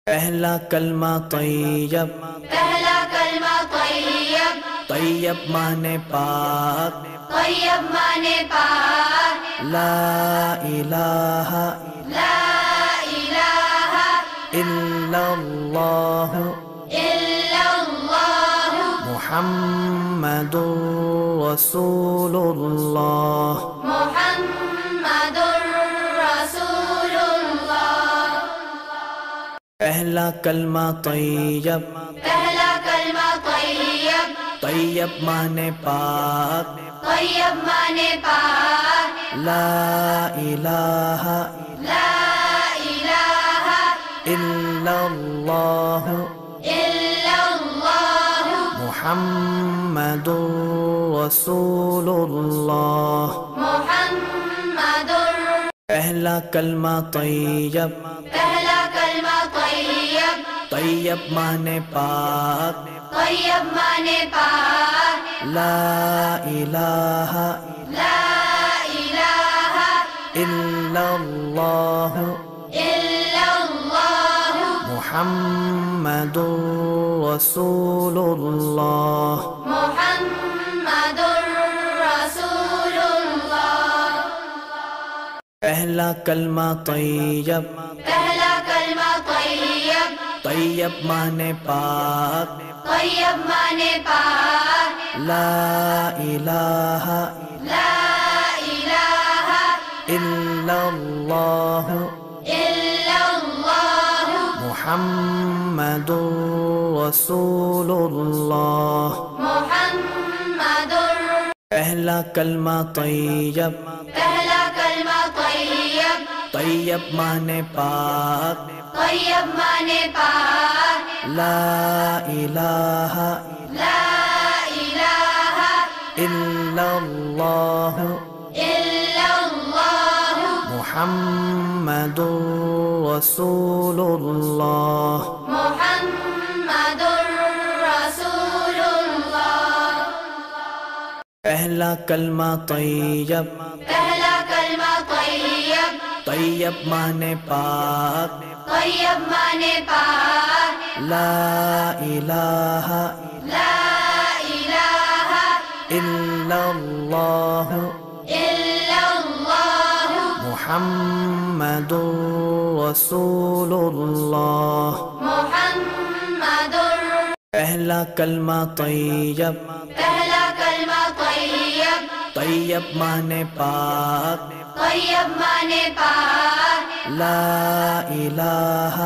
پہلا کلمہ طیب، پہلا کلمہ طیب، طیب مانے پاک، طیب مانے پاک، لا الہ لا الہ الا اللہ الا اللہ محمد رسول اللہ۔ محمد رسول اللہ۔ پہلا کلمہ طیب، پہلا کلمہ طیب، طیب مانے پاک، طیب مانے پاک، لا الہ لا الہ الا اللہ الا اللہ محمد رسول اللہ۔ محمد۔ پہلا کلمہ طیب، پہلا کلمہ طیب، طیب مانے پاک، طیب مانے پاک، لا الہ لا الہ الا اللہ الا اللہ محمد رسول اللہ۔ محمد رسول اللہ۔ پہلا کلمہ طیب، پہلا کلمہ طیب، طیب مانے پاک، طیب مانے پاک، لا الہ لا الہ الا اللہ الا اللہ محمد رسول اللہ۔ محمد۔ پہلا کلمہ طیب، پہلا کلمہ طیب، طیب مانے پاک، طیب مانے پاک، لا الہ لا الہ الا اللہ الا اللہ محمد رسول اللہ۔ محمد رسول اللہ۔ پہلا کلمہ طیب، پہلا کلمہ طیب، طیب مانے پاک، طیب مانے پاک، لا الہ لا الہ الا اللہ الا اللہ محمد رسول اللہ۔ محمد۔ پہلا کلمہ طیب، پہلا کلمہ طیب، طیب مانے پاک، طیب مانے پاک، لا الہ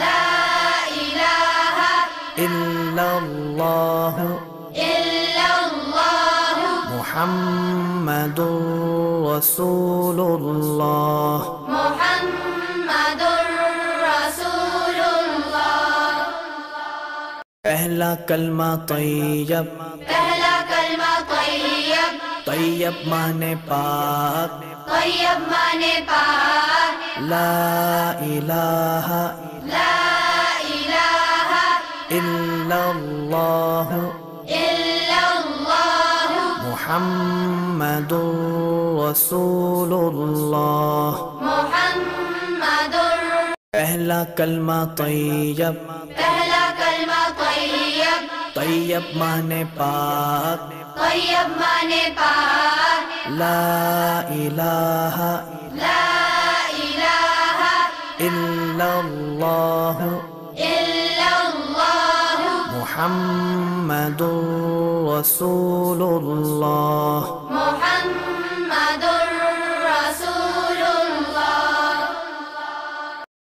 لا الہ الا اللہ الا اللہ محمد رسول اللہ۔ محمد رسول اللہ۔ پہلا کلمہ طیب، پہلا کلمہ طیب، طیب مانے پاک، طیب مانے پاک، لا الہ لا الہ الا اللہ الا اللہ محمد رسول اللہ۔ محمد۔ پہلا کلمہ طیب، پہلا کلمہ طیب، طیب مانے پاک، طیب مانے پاک، لا الہ لا الہ الا اللہ الا اللہ محمد رسول اللہ۔ محمد رسول اللہ۔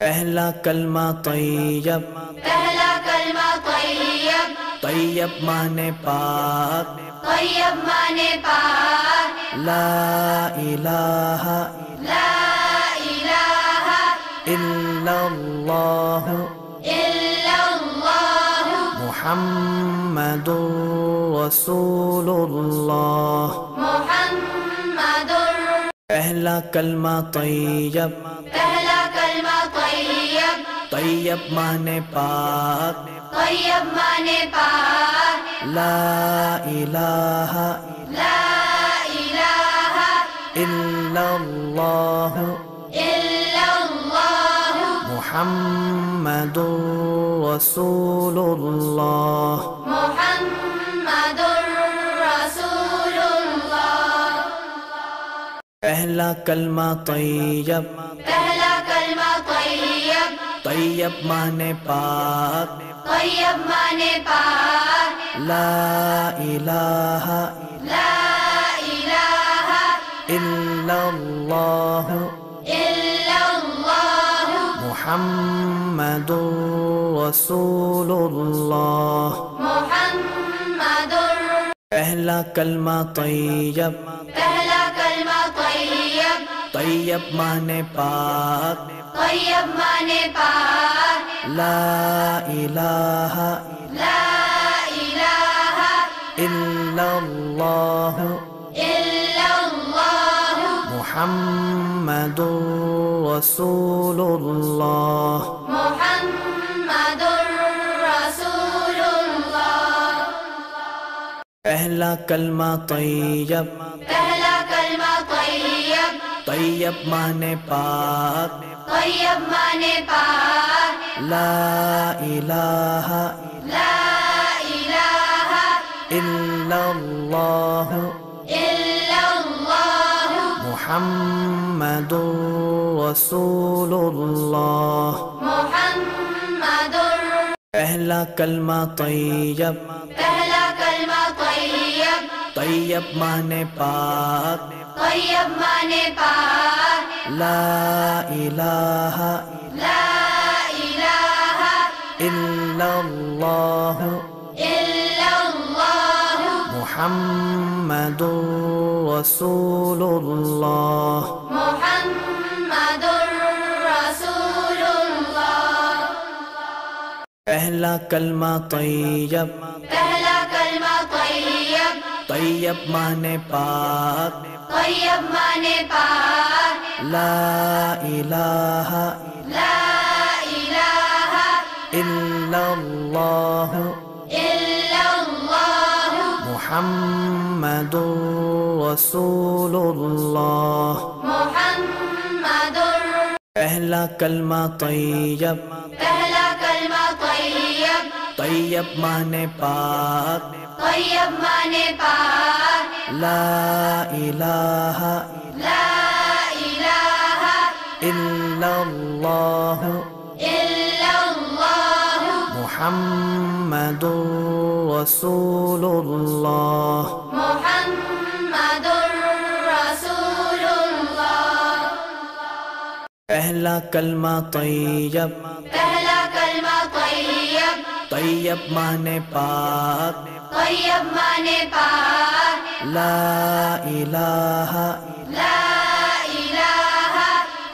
پہلا کلمہ طیب، پہلا کلمہ طیب، طیب مانے پاک، طیب مانے پاک، لا الہ لا الہ الا اللہ الا اللہ محمد رسول اللہ۔ محمد۔ پہلا کلمہ طیب، پہلا کلمہ طیب، طیب مانے پاک، طیب مانے پاک، لا الہ لا الہ الا اللہ الا اللہ محمد محمد رسول اللہ محمد رسول اللہ پہلا کلمہ طیب پہلا کلمہ طیب طیب مانے پاک طیب مانے پاک لا الہ لا الہ الا اللہ الا اللہ محمد رسول اللہ محمد پہلا کلمہ طیب پہلا کلمہ طیب طیب مانے پاک طیب مانے پاک لا الہ لا الہ الا اللہ الا اللہ محمد رسول اللہ محمد رسول اللہ پہلا کلمہ طیب پہلا کلمہ طیب طیب مانے پاک طیب مانے پاک لا الہ لا الہ الا اللہ الا اللہ محمد رسول اللہ محمد پہلا کلمہ طیب پہلا کلمہ طیب طیب مانے پاک طیب مانے پاک لا الہ لا الہ الا اللہ الا اللہ محمد رسول اللہ محمد رسول اللہ پہلا کلمہ طیب پہلا کلمہ طیب طیب مانے پاک طیب مانے پاک لا الہ لا الہ الا اللہ الا اللہ محمد رسول اللہ محمد پہلا کلمہ طیب پہلا کلمہ طیب طیب مانے پاک طیب مانے پاک لا الہ لا الہ الا اللہ الا اللہ محمد رسول اللہ محمد رسول اللہ پہلا کلمہ طیب پہلا کلمہ طیب طیب مانے پاک طیب مانے پاک لا الہ لا الہ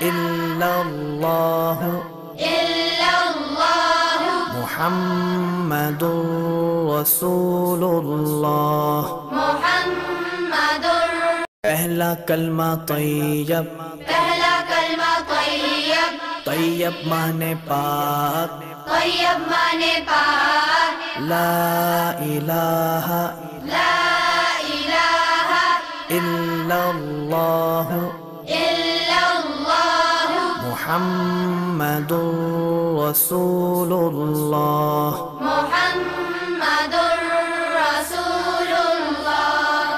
الا اللہ الا اللہ محمد رسول اللہ محمد پہلا کلمہ طیب پہلا کلمہ طیب طیب مانے پاک طیب مانے پاک لا الہ لا الہ الا اللہ الا اللہ محمد رسول اللہ محمد رسول اللہ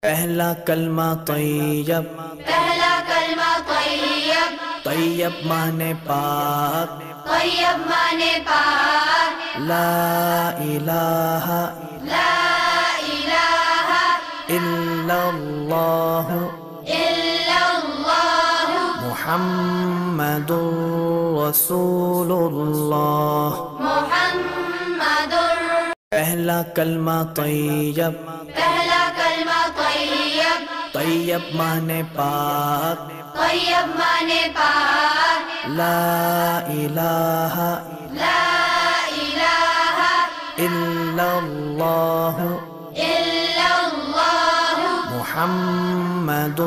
پہلا کلمہ طیب پہلا کلمہ طیب طیب مانے پاک طیب مانے پاک لا الہ لا الہ الا اللہ الا اللہ محمد رسول اللہ محمد پہلا کلمہ طیب پہلا کلمہ طیب طیب مانے پاک طیب مانے پاک لا الہ لا الہ الا اللہ الا اللہ محمد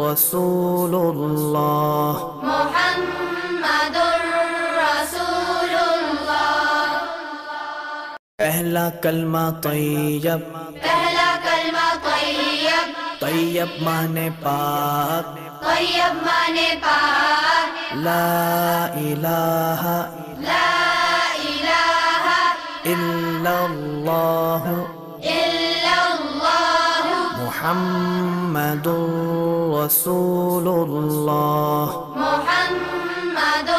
رسول اللہ محمد رسول اللہ پہلا کلمہ طیب پہلا کلمہ طیب طیب مانے پاک طیب مانے پاک لا الہ لا الہ الا اللہ الا اللہ محمد رسول اللہ محمد